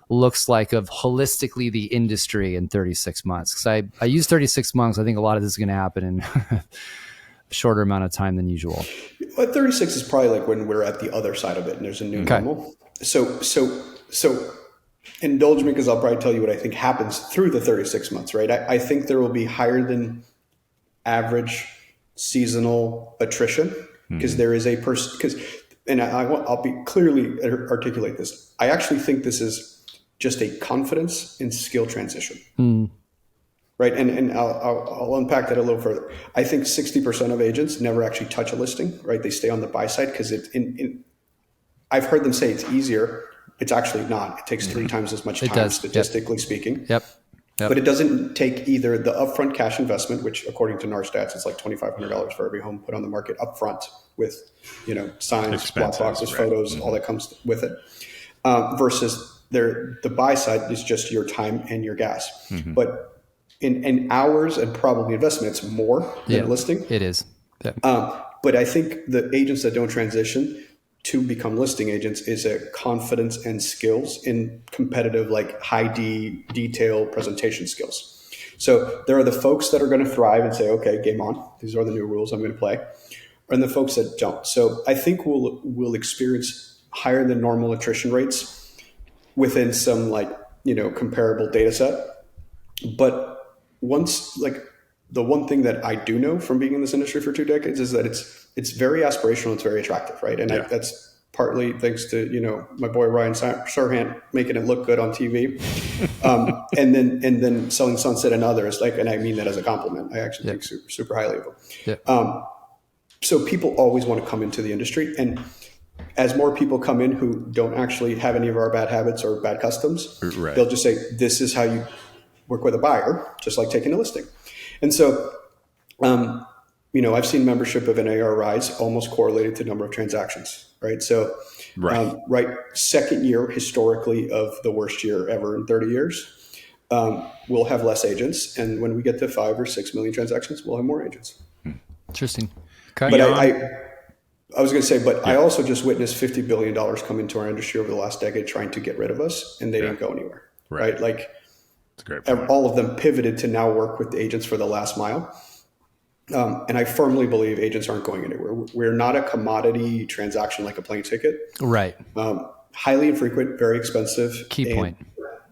looks like of holistically the industry in 36 months? Because I use 36 months. I think a lot of this is going to happen in a shorter amount of time than usual. But 36 is probably like when we're at the other side of it and there's a new normal. So indulge me, because I'll probably tell you what I think happens through the 36 months, right? I think there will be higher than average seasonal attrition, because there is a person, and I'll be clearly articulate this. I actually think this is just a confidence and skill transition. Right. And I'll unpack that a little further. I think 60% of agents never actually touch a listing, right? They stay on the buy side because I've heard them say it's easier. It's actually not. It takes 3 times as much time, statistically speaking. Yep. But it doesn't take either the upfront cash investment, which according to NAR stats, it's like $2,500 for every home put on the market upfront with, signs, block boxes, photos, all that comes with it, versus the buy side is just your time and your gas. But in hours and probably investment, it's more than a listing. It is. Yeah. But I think the agents that don't transition to become listing agents is a confidence and skills in competitive, like high detail presentation skills. So there are the folks that are going to thrive and say, okay, game on. These are the new rules I'm going to play. And the folks that don't. So I think we'll experience higher than normal attrition rates within some comparable data set. But the one thing that I do know from being in this industry for 2 decades is that it's very aspirational. It's very attractive, right? And that's partly thanks to my boy Ryan Serhant making it look good on TV, and then Selling Sunset and others. And I mean that as a compliment. I actually think super, super highly of them. So people always want to come into the industry, and as more people come in who don't actually have any of our bad habits or bad customs, they'll just say, "This is how you work with a buyer," just like taking a listing. And so, I've seen membership of NAR rise almost correlated to number of transactions, right? So, second year historically of the worst year ever in 30 years, we'll have less agents. And when we get to 5 or 6 million transactions, we'll have more agents. Interesting. Okay. But I was going to say, I also just witnessed $50 billion come into our industry over the last decade trying to get rid of us, and they didn't go anywhere, right? Like, that's a great point. All of them pivoted to now work with the agents for the last mile. And I firmly believe agents aren't going anywhere. We're not a commodity transaction like a plane ticket. Right. Highly infrequent, very expensive. Key point.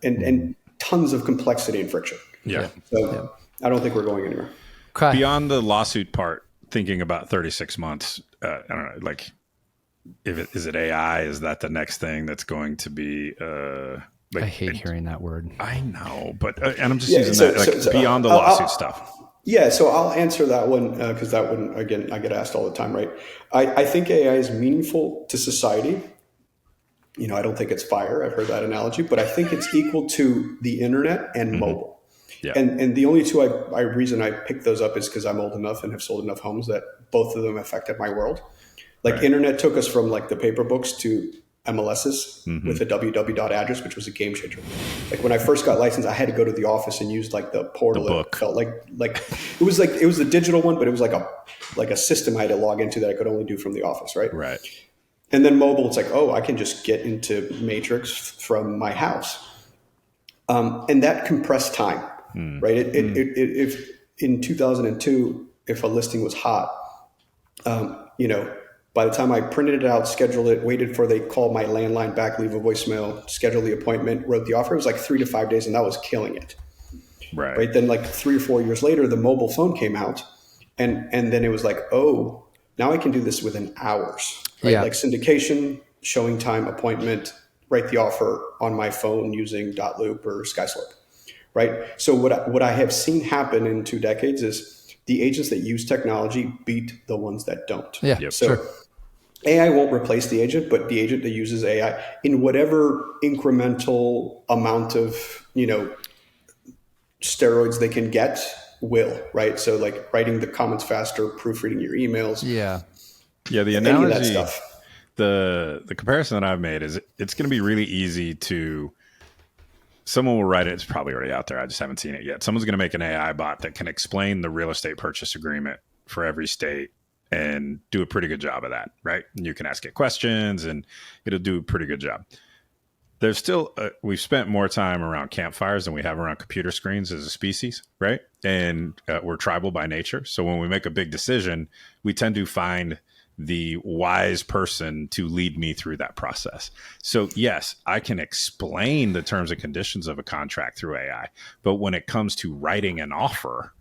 And tons of complexity and friction. Yeah. So I don't think we're going anywhere. Okay. Beyond the lawsuit part, thinking about 36 months, I don't know, like, is it AI? Is that the next thing that's going to be, I hate hearing that word. I know, but and I'm just using that beyond the lawsuit stuff. Yeah, so I'll answer that one because that one, again, I get asked all the time, right? I think AI is meaningful to society. I don't think it's fire. I've heard that analogy, but I think it's equal to the internet and mobile. Yeah. And the only two reason I picked those up is because I'm old enough and have sold enough homes that both of them affected my world. Internet took us from the paper books to MLSs with a www address, which was a game changer. Like when I first got licensed, I had to go to the office and use like the portal. The book. It felt like it was the digital one, but it was like a system I had to log into that I could only do from the office, right? Right. And then mobile, it's like, oh, I can just get into Matrix from my house, and that compressed time, right? If in 2002, if a listing was hot, by the time I printed it out, scheduled it, waited for they call my landline back, leave a voicemail, schedule the appointment, wrote the offer, it was like 3 to 5 days, and that was killing it. Right. Then like 3 or 4 years later, the mobile phone came out, and then it was like, oh, now I can do this within hours. Right? Yeah. Like syndication, showing time, appointment, write the offer on my phone using .loop or SkySlope. Right. So what I have seen happen in 2 decades is the agents that use technology beat the ones that don't. Yeah. Yep. So sure. AI won't replace the agent, but the agent that uses AI in whatever incremental amount of, steroids they can get will, right? So like writing the comments faster, proofreading your emails. Yeah. Yeah. The analogy, that stuff. The comparison that I've made is it's going to be really easy to, someone will write it. It's probably already out there. I just haven't seen it yet. Someone's going to make an AI bot that can explain the real estate purchase agreement for every state and do a pretty good job of that, right? And you can ask it questions and it'll do a pretty good job. There's still, we've spent more time around campfires than we have around computer screens as a species, right? And we're tribal by nature. So when we make a big decision, we tend to find the wise person to lead me through that process. So yes, I can explain the terms and conditions of a contract through AI, but when it comes to writing an offer,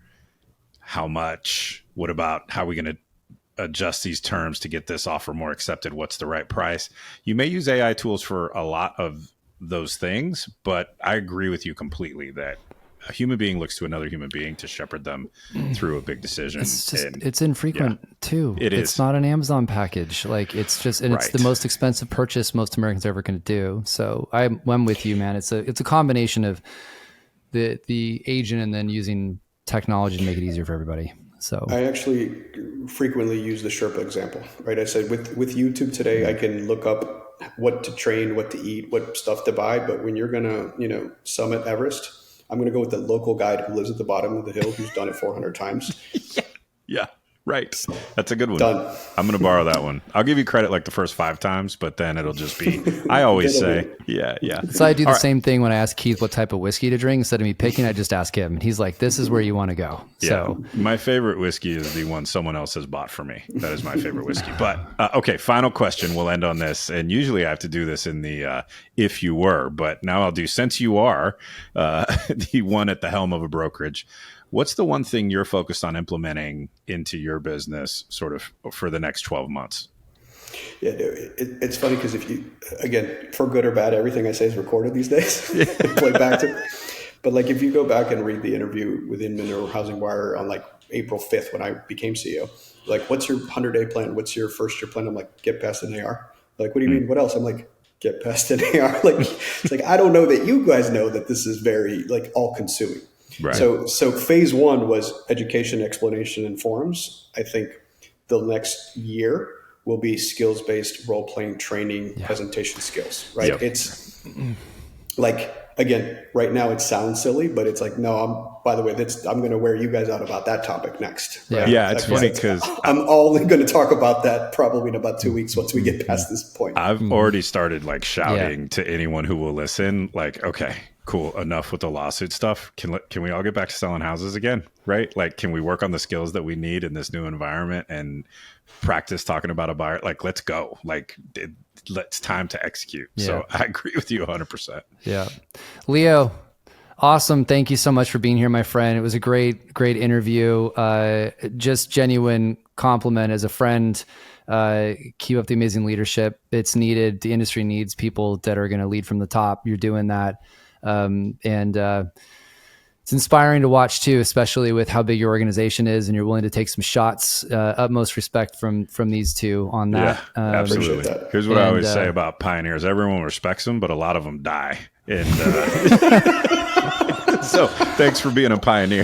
how much, what about how are we going to adjust these terms to get this offer more accepted? What's the right price? You may use AI tools for a lot of those things, but I agree with you completely that a human being looks to another human being to shepherd them through a big decision. It's infrequent too. It's not an Amazon package. Like it's just, and it's the most expensive purchase most Americans are ever going to do. So I'm with you, man. It's a combination of the agent and then using technology to make it easier for everybody. So I actually frequently use the Sherpa example, right? I said with YouTube today, I can look up what to train, what to eat, what stuff to buy. But when you're going to, summit Everest, I'm going to go with the local guide who lives at the bottom of the hill, who's done it 400 times. Yeah. Right. That's a good one. Done. I'm going to borrow that one. I'll give you credit like the first 5 times, but then it'll just be, I always say, yeah. So I do the same thing when I ask Keith what type of whiskey to drink. Instead of me picking, I just ask him. And he's like, this is where you want to go. Yeah. So my favorite whiskey is the one someone else has bought for me. That is my favorite whiskey. But okay, final question. We'll end on this. And usually I have to do this in the if you were, but now I'll do since you are the one at the helm of a brokerage. What's the one thing you're focused on implementing into your business sort of for the next 12 months? Yeah, it's funny because if you, again, for good or bad, everything I say is recorded these days. Play back to. But like if you go back and read the interview with Inman or Housing Wire on like April 5th when I became CEO, like what's your 100-day plan? What's your first year plan? I'm like, get past an AR. Like, what do you mean? What else? I'm like, get past an AR. Like, it's like, I don't know that you guys know that this is very like all consuming. Right. So phase 1 was education, explanation, and forums. I think the next year will be skills-based role-playing training, presentation skills, right? Yep. It's like, again, right now it sounds silly, but it's like, no, by the way, I'm going to wear you guys out about that topic next. Right? Yeah, it's funny because I'm only going to talk about that probably in about 2 weeks once we get past this point. I've already started like shouting to anyone who will listen, like, okay, cool, enough with the lawsuit stuff. Can we all get back to selling houses again, right? Like, can we work on the skills that we need in this new environment and practice talking about a buyer? Like, let's go. Like, it's time to execute. Yeah. So I agree with you 100%. Yeah. Leo, awesome. Thank you so much for being here, my friend. It was a great interview. Just genuine compliment as a friend. Keep up the amazing leadership. It's needed. The industry needs people that are going to lead from the top. You're doing that. It's inspiring to watch too, especially with how big your organization is and you're willing to take some shots. Utmost respect from these two on that. Yeah, absolutely. Here's what I always say about pioneers. Everyone respects them, but a lot of them die. And so thanks for being a pioneer.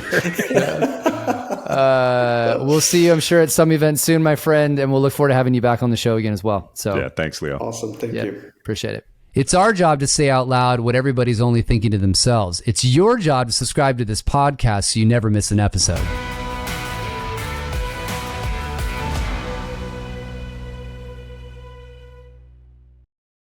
We'll see you, I'm sure, at some event soon, my friend, and we'll look forward to having you back on the show again as well. So yeah, thanks, Leo. Awesome. Thank you. Appreciate it. It's our job to say out loud what everybody's only thinking to themselves. It's your job to subscribe to this podcast so you never miss an episode.